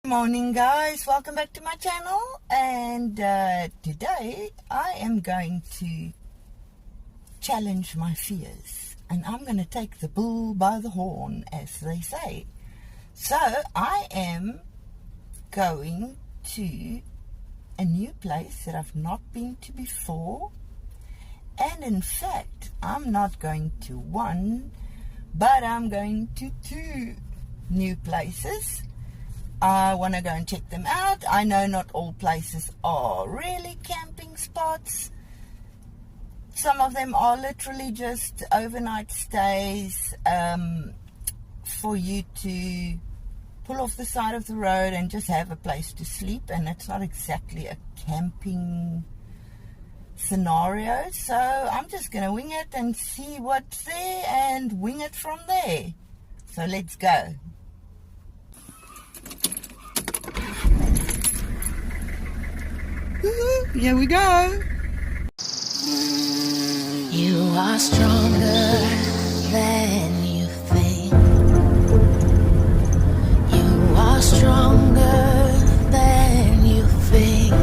Morning guys, welcome back to my channel, and today I am going to challenge my fears and I'm going to take the bull by the horn, as they say. So I am going to a new place that I've not been to before, and in fact I'm not going to one, but I'm going to two new places. I want to go and check them out. I know not all places are really camping spots. Some of them are literally just overnight stays for you to pull off the side of the road and just have a place to sleep, and it's not exactly a camping scenario. So I'm just going to wing it and see what's there and wing it from there. So let's go. Here we go. You are stronger than you think. You are stronger than you think.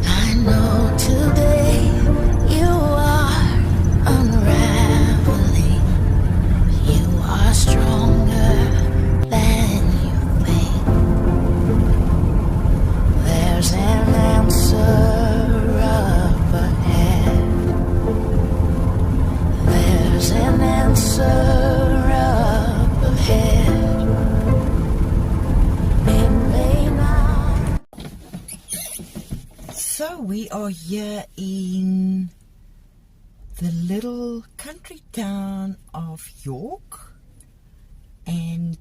I know today you are unraveling. You are stronger than you think. There's an answer up ahead. There's an answer up ahead. It may not. So we are here in the little country town of York, and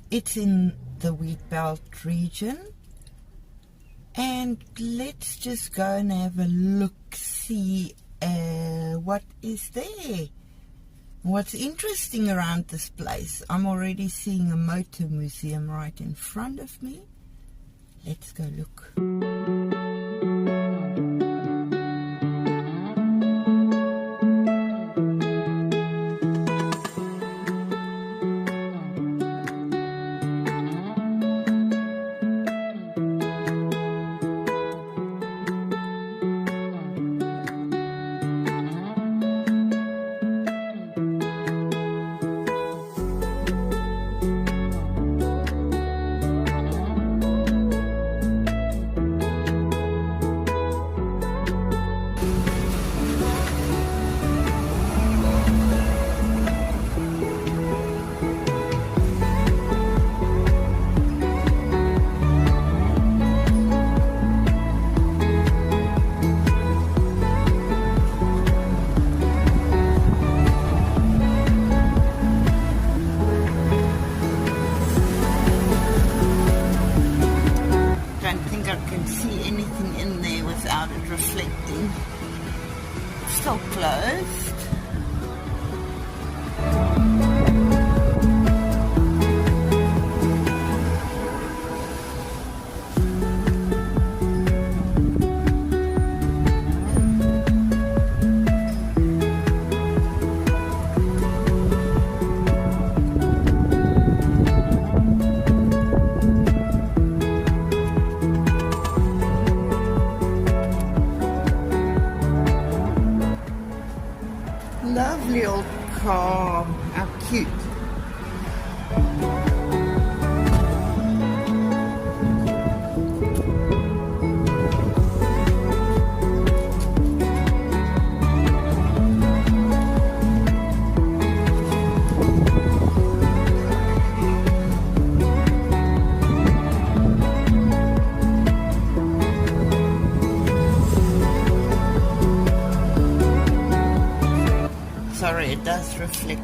it's in the wheat belt region. And let's just go and have a look, see what is there, what's interesting around this place. I'm already seeing a motor museum right in front of me. Let's go look. Reflecting. Still closed. Lovely old car, how cute. Sorry, it does reflect.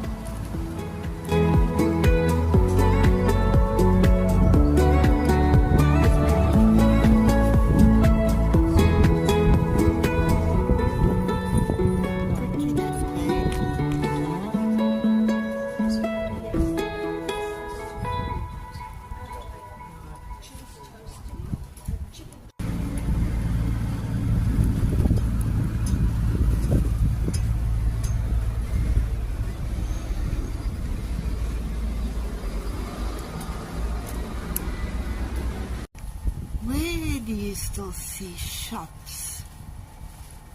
you still see shops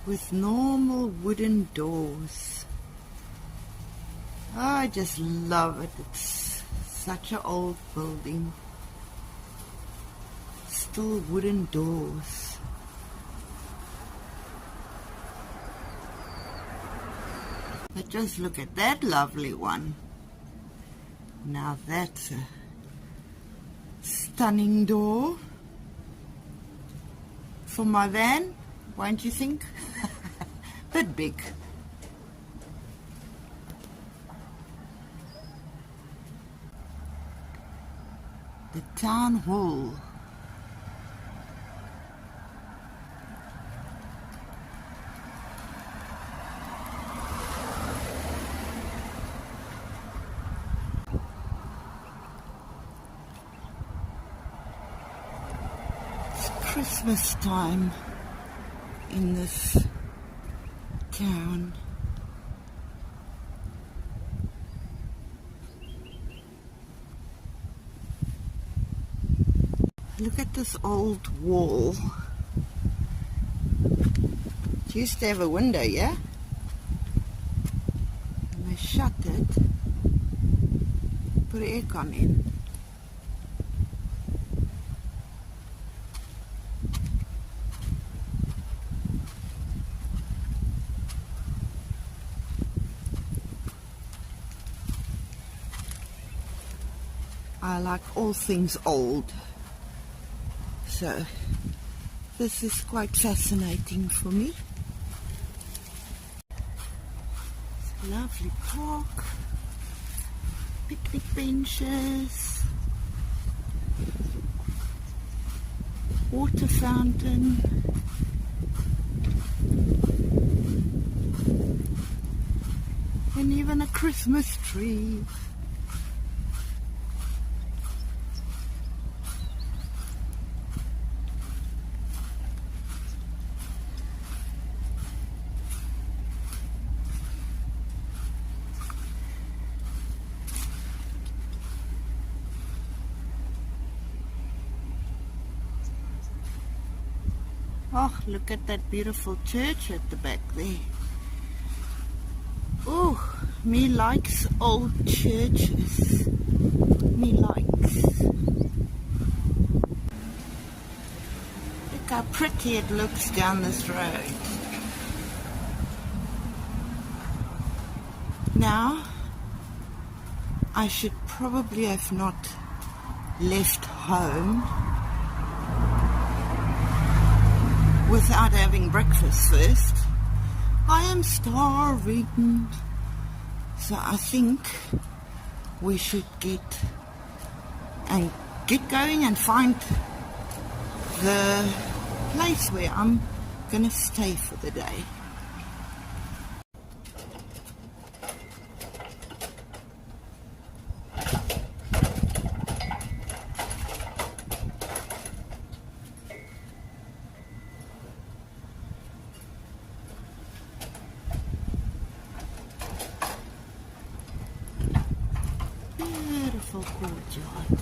with normal wooden doors. Oh, I just love it. It's such an old building. Still wooden doors. But just look at that lovely one. Now that's a stunning door for my van, won't you think? Bit big. The town hall. Christmas time in this town. Look at this old wall. It used to have a window, yeah? And they shut it, put aircon in. I like all things old, so this is quite fascinating for me. It's a lovely park, picnic benches, water fountain, and even a Christmas tree. Oh, look at that beautiful church at the back there. Oh, me likes old churches. Me likes. Look how pretty it looks down this road. Now, I should probably have not left home without having breakfast first. I am starving. So I think we should get going and find the place where I'm gonna stay for the day. Beautiful courtyard.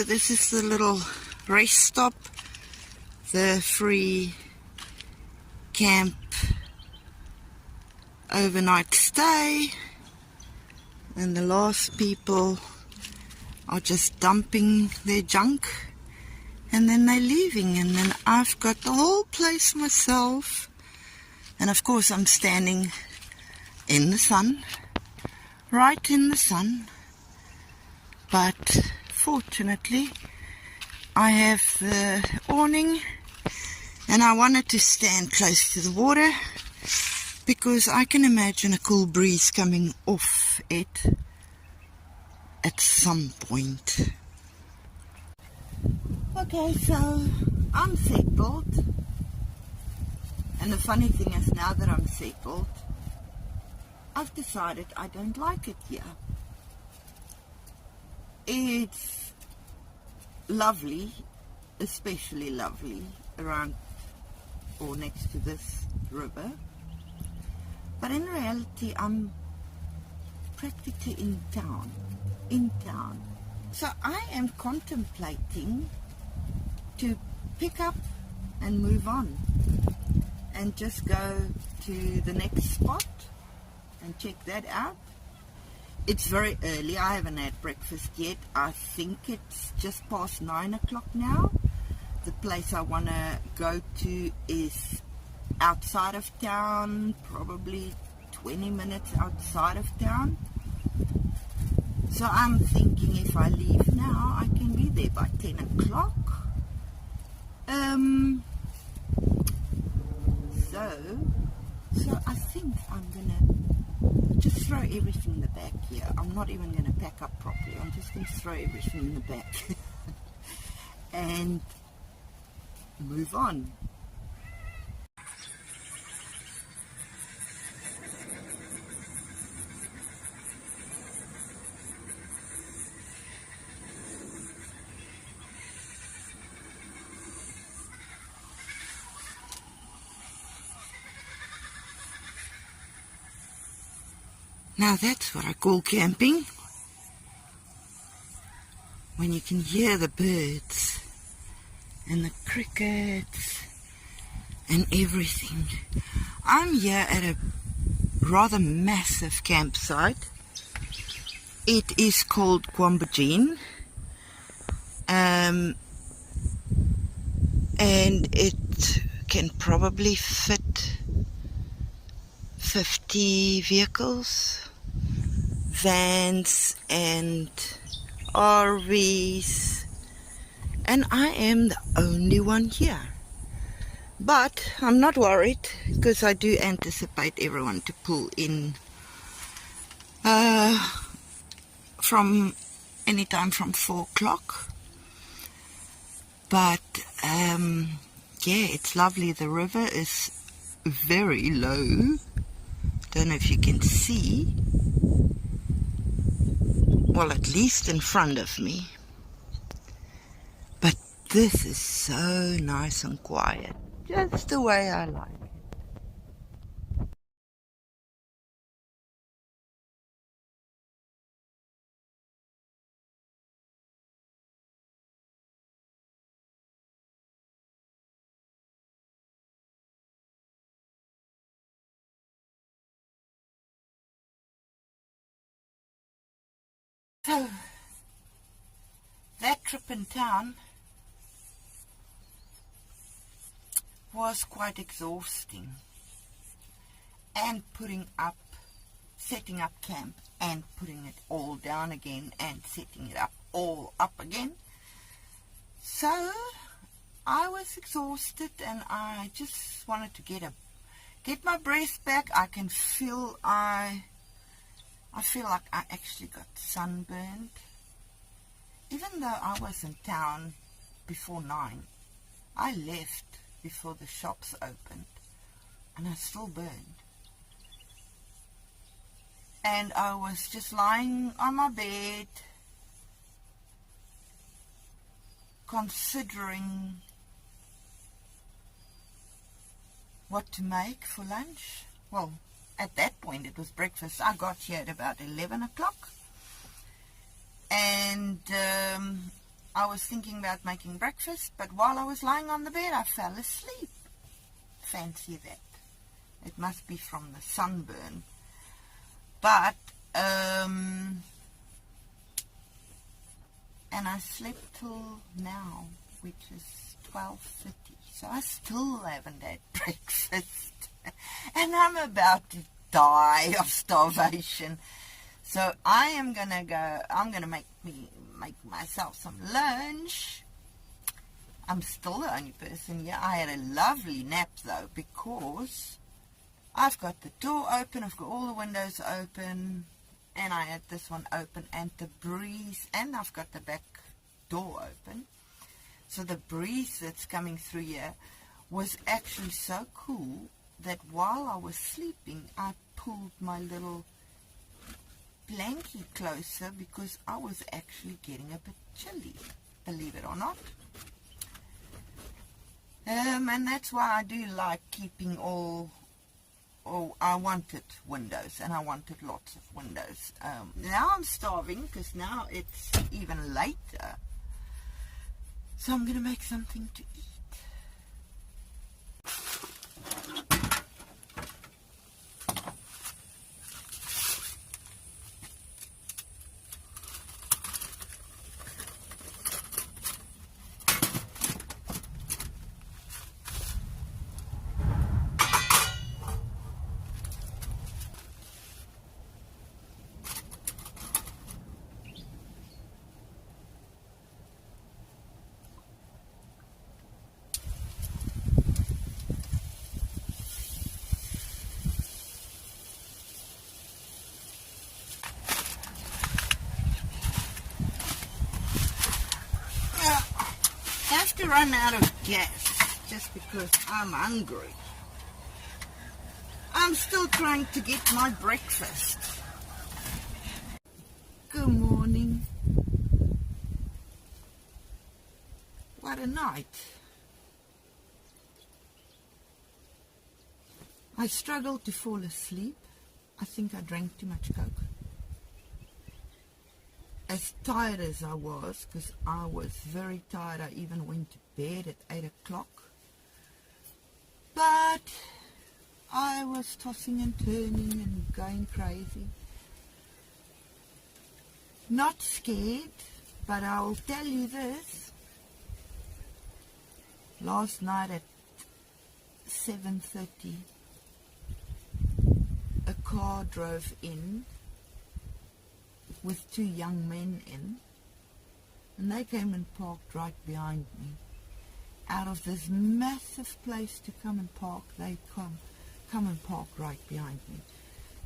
So this is the little rest stop, the free camp overnight stay, and the last people are just dumping their junk and then they're leaving, and then I've got the whole place myself. And of course I'm standing in the sun, right in the sun, but fortunately I have the awning, and I wanted to stand close to the water because I can imagine a cool breeze coming off it at some point. Okay, so I'm settled, and the funny thing is, now that I'm settled, I've decided I don't like it here. It's lovely, especially lovely around or next to this river, but in reality I'm practically in town. So I am contemplating to pick up and move on and just go to the next spot and check that out. It's very early. I haven't had breakfast yet. I think it's just past 9 o'clock now. The place I want to go to is outside of town, probably 20 minutes outside of town. So I'm thinking if I leave now, I can be there by 10 o'clock. So I think I'm gonna just throw everything in the back here. I'm not even gonna pack up properly. I'm just gonna throw everything in the back and move on. Now that's what I call camping. When you can hear the birds and the crickets and everything. I'm here at a rather massive campsite. It is called Quambajene. And it can probably fit 50 vehicles, vans and RVs, and I am the only one here. But I'm not worried because I do anticipate everyone to pull in from anytime from 4 o'clock. But yeah, it's lovely. The river is very low. Don't know if you can see. Well, at least in front of me. But this is so nice and quiet. Just the way I like it. So, that trip in town was quite exhausting, and setting up camp and putting it all down again and setting it up all up again. So I was exhausted and I just wanted to get my breath back. I can feel I feel like I actually got sunburned. Even though I was in town before 9, I left before the shops opened and I still burned. And I was just lying on my bed considering what to make for lunch. Well, at that point it was breakfast. I got here at about 11 o'clock. And I was thinking about making breakfast, but while I was lying on the bed, I fell asleep. Fancy that. It must be from the sunburn. But, and I slept till now, which is 12:30. So I still haven't had breakfast. And I'm about to die of starvation. So I'm gonna make myself some lunch. I'm still the only person here. I had a lovely nap though, because I've got the door open, I've got all the windows open, and I had this one open, and the breeze, and I've got the back door open. So the breeze that's coming through here was actually so cool that while I was sleeping, I pulled my little blankie closer because I was actually getting a bit chilly, believe it or not. And that's why I do like keeping I wanted windows, and I wanted lots of windows. Now I'm starving because now it's even later. So I'm going to make something to eat. To run out of gas just because I'm hungry. I'm still trying to get my breakfast. Good morning. What a night. I struggled to fall asleep. I think I drank too much Coke. As tired as I was, because I was very tired, I even went to bed at 8 o'clock. But I was tossing and turning and going crazy. Not scared, but I'll tell you this. Last night at 7:30, a car drove in with two young men in, and they came and parked right behind me. Out of this massive place to come and park, they come and park right behind me.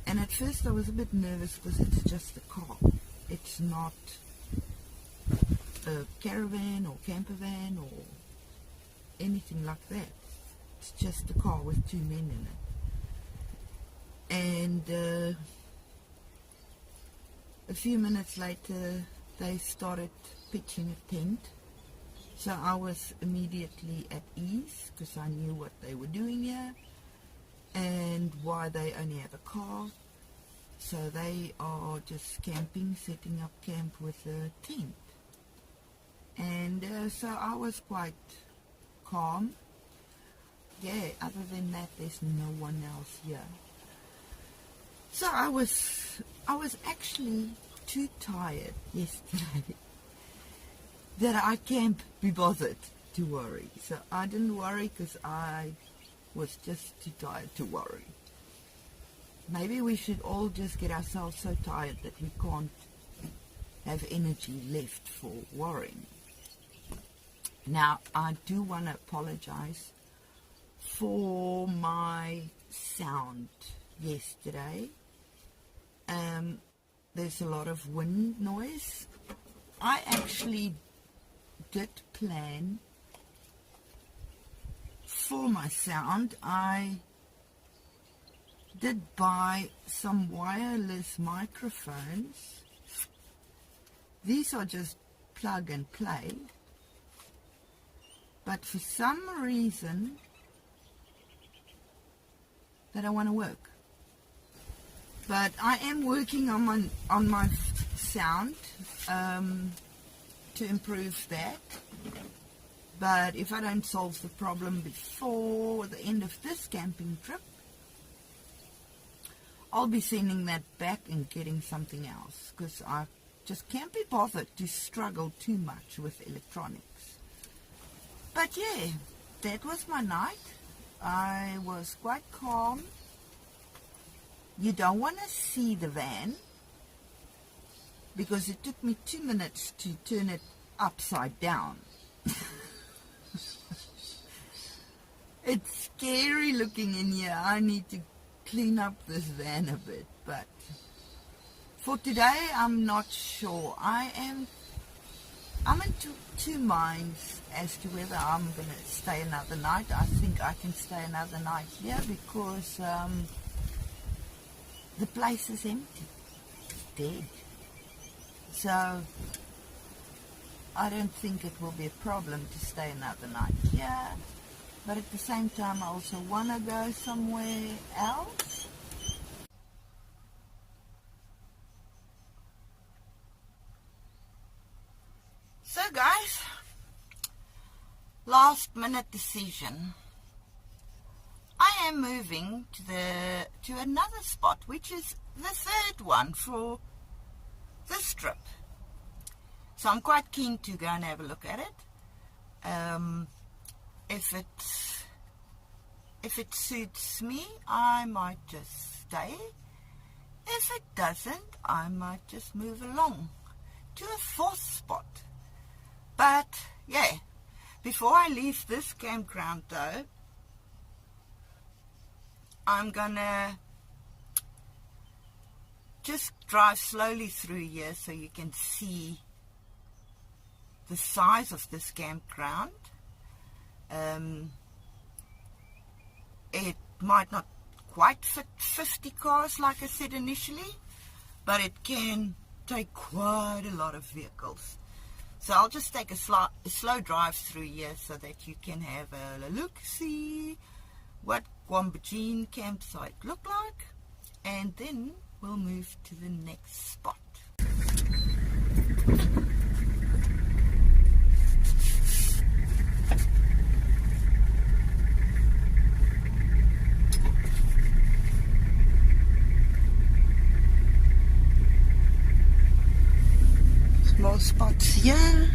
And at first I was a bit nervous because it's just a car. It's not a caravan or campervan or anything like that. It's just a car with two men in it. And a few minutes later, they started pitching a tent. So I was immediately at ease because I knew what they were doing here and why they only have a car. So they are just camping, setting up camp with a tent. And so I was quite calm. Yeah, other than that, there's no one else here. So I was actually too tired yesterday that I can't be bothered to worry. So I didn't worry because I was just too tired to worry. Maybe we should all just get ourselves so tired that we can't have energy left for worrying. Now, I do want to apologize for my sound yesterday. There's a lot of wind noise. I actually did plan for my sound. I did buy some wireless microphones. These are just plug and play. But for some reason, they don't want to work. But I am working on my sound. to improve that. But if I don't solve the problem before the end of this camping trip, I'll be sending that back and getting something else, because I just can't be bothered to struggle too much with electronics. But yeah, that was my night. I was quite calm. You don't want to see the van, because it took me 2 minutes to turn it upside down. It's scary looking in here. I need to clean up this van a bit, but for today I'm not sure. I'm in two minds as to whether I'm going to stay another night. I think I can stay another night here because the place is empty. It's dead. So I don't think it will be a problem to stay another night here. But at the same time, I also want to go somewhere else. So guys, last minute decision. I am moving to another spot, which is the third one for this trip. So I'm quite keen to go and have a look at it. If it suits me, I might just stay. If it doesn't, I might just move along to a fourth spot. But yeah, before I leave this campground though, I'm gonna just drive slowly through here so you can see the size of this campground. It might not quite fit 50 cars like I said initially, but it can take quite a lot of vehicles. So I'll just take a slow drive through here so that you can have a look-see what Wambajine campsite look like, and then we'll move to the next spot. Small spots here.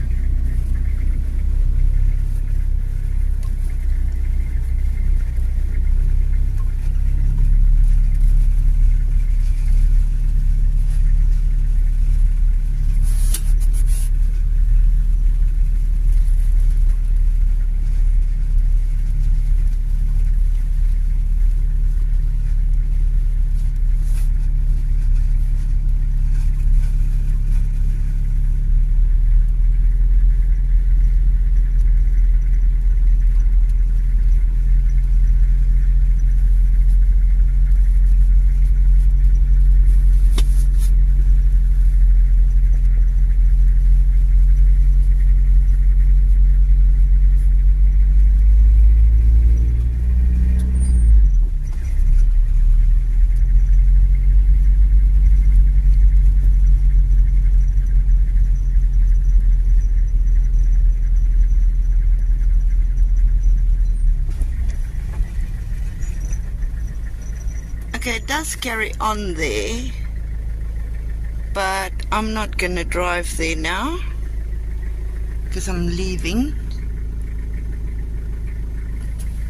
Okay, it does carry on there, but I'm not going to drive there now because I'm leaving.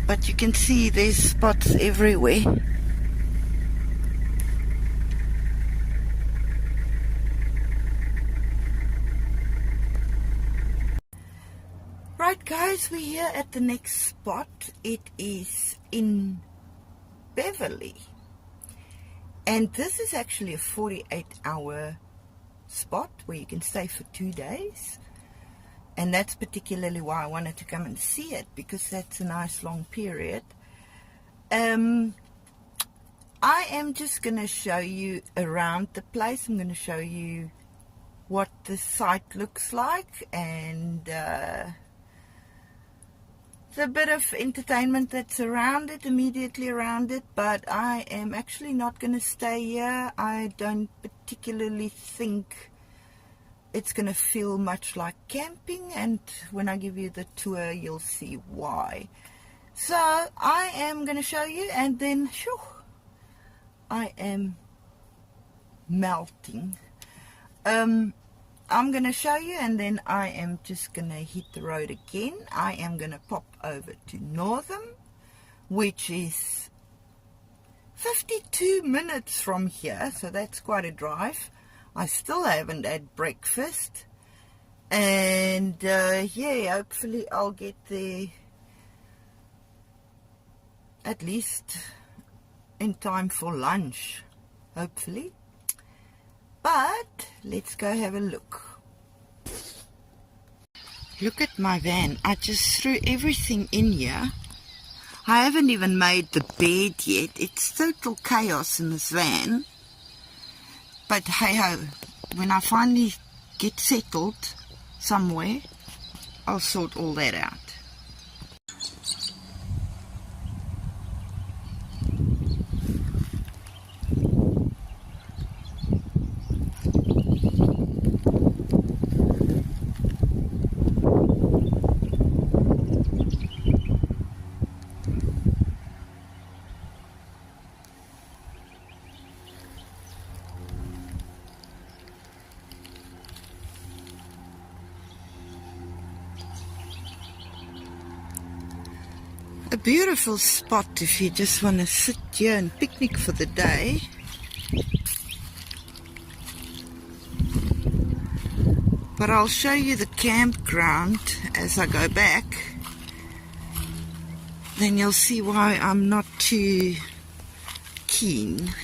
But you can see there's spots everywhere. Right guys, we're here at the next spot. It is in Beverly. And this is actually a 48-hour spot where you can stay for 2 days. And that's particularly why I wanted to come and see it, because that's a nice long period. I am just going to show you around the place. I'm going to show you what the site looks like and the bit of entertainment that's around it, immediately around it. But I am actually not going to stay here. I don't particularly think it's going to feel much like camping, and when I give you the tour you'll see why. So I am going to show you, and then I am melting. I'm going to show you, and then I am just going to hit the road again. I am going to pop over to Northam, which is 52 minutes from here, so that's quite a drive. I still haven't had breakfast, and yeah, hopefully I'll get there at least in time for lunch, hopefully. But let's go have a look. Look at my van. I just threw everything in here. I haven't even made the bed yet. It's total chaos in this van. But hey ho, when I finally get settled somewhere, I'll sort all that out. A beautiful spot if you just want to sit here and picnic for the day. But I'll show you the campground as I go back. Then you'll see why I'm not too keen.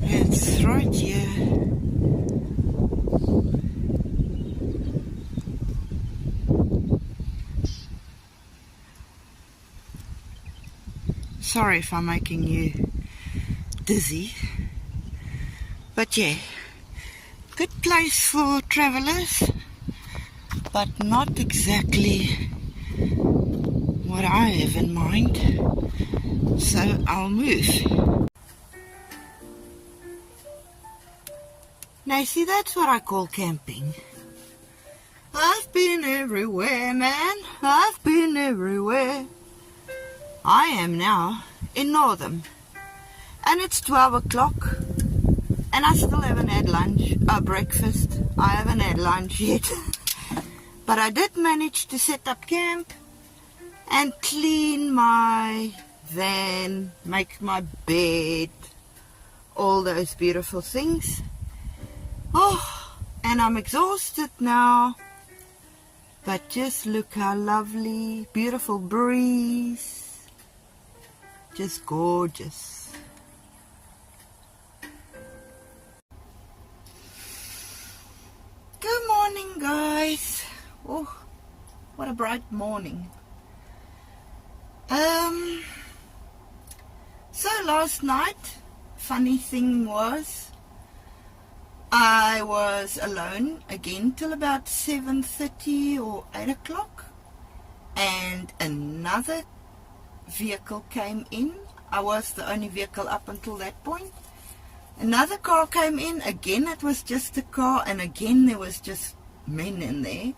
It's right here. Sorry if I'm making you dizzy, but yeah, good place for travelers, but not exactly what I have in mind, so I'll move. Now see, that's what I call camping. I've been everywhere, man. I've been everywhere. I am now in Northam, and it's 12 o'clock, and I still haven't had breakfast. I haven't had lunch yet. But I did manage to set up camp and clean my van, make my bed, all those beautiful things. Oh, and I'm exhausted now, but just look how lovely, beautiful breeze, just gorgeous. Good morning, guys. Oh, what a bright morning. So last night, funny thing was, I was alone again till about 7:30 or 8 o'clock, and another vehicle came in. I was the only vehicle up until that point. Another car came in. Again, it was just a car, and again there was just men in there.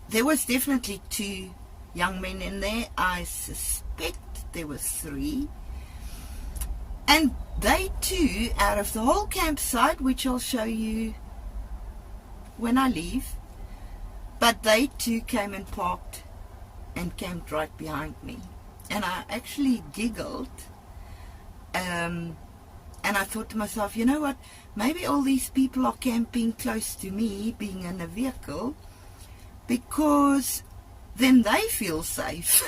There was definitely 2 young men in there. I suspect there was 3. And they too, out of the whole campsite, which I'll show you when I leave, but they too came and parked and camped right behind me. And I actually giggled, and I thought to myself, you know what, maybe all these people are camping close to me, being in a vehicle, because then they feel safe.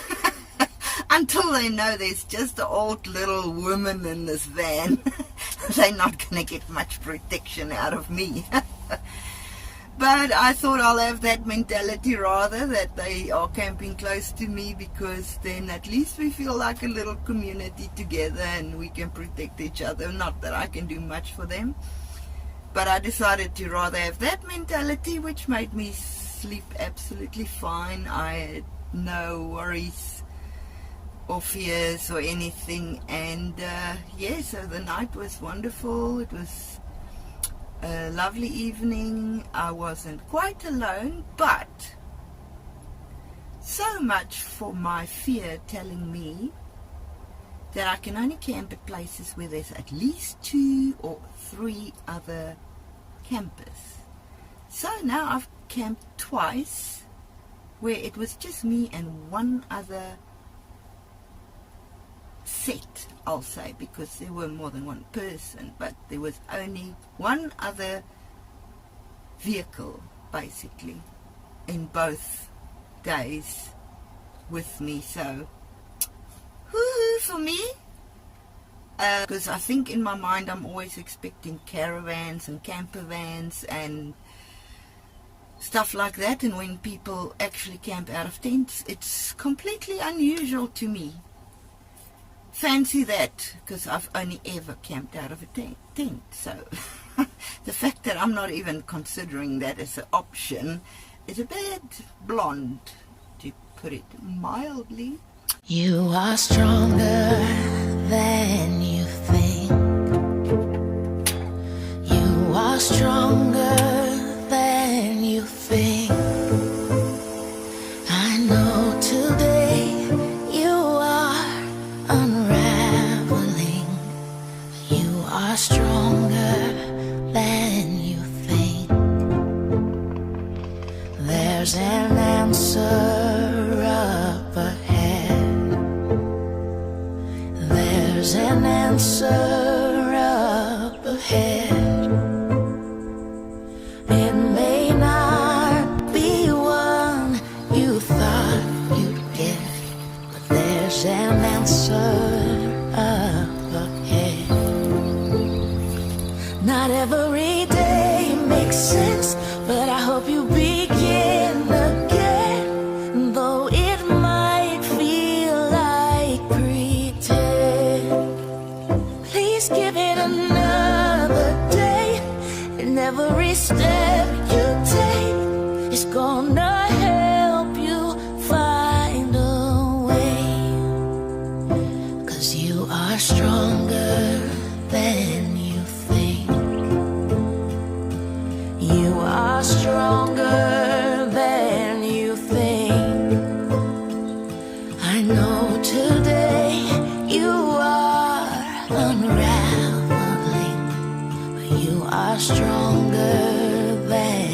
Until they know there's just an old little woman in this van. They're not going to get much protection out of me. But I thought I'll have that mentality rather, that they are camping close to me, because then at least we feel like a little community together and we can protect each other. Not that I can do much for them, but I decided to rather have that mentality, which made me sleep absolutely fine. I had no worries or fears or anything. And yeah, so the night was wonderful. It was a lovely evening. I wasn't quite alone, but so much for my fear telling me that I can only camp at places where there's at least 2 or 3 other campers. So now I've camped twice where it was just me and one other set, I'll say, because there were more than one person, but there was only one other vehicle basically in both days with me. So woohoo for me, because I think in my mind I'm always expecting caravans and camper vans and stuff like that, and when people actually camp out of tents, it's completely unusual to me. Fancy that, because I've only ever camped out of a tent. So the fact that I'm not even considering that as an option is a bit blonde, to put it mildly. You are stronger than you think. You are stronger than you think. I know today you are unraveling. You are stronger than you think. There's an answer up ahead. There's an answer up ahead. It may not be one you thought you'd get, but there's an answer up ahead. Not every day makes sense, but I hope you begin again, though it might feel like pretend. Please give it another day, and every step you take is gonna help you find a way. 'Cause you are stronger than you think. You are stronger than you think. I know today you are unraveling, but you are stronger than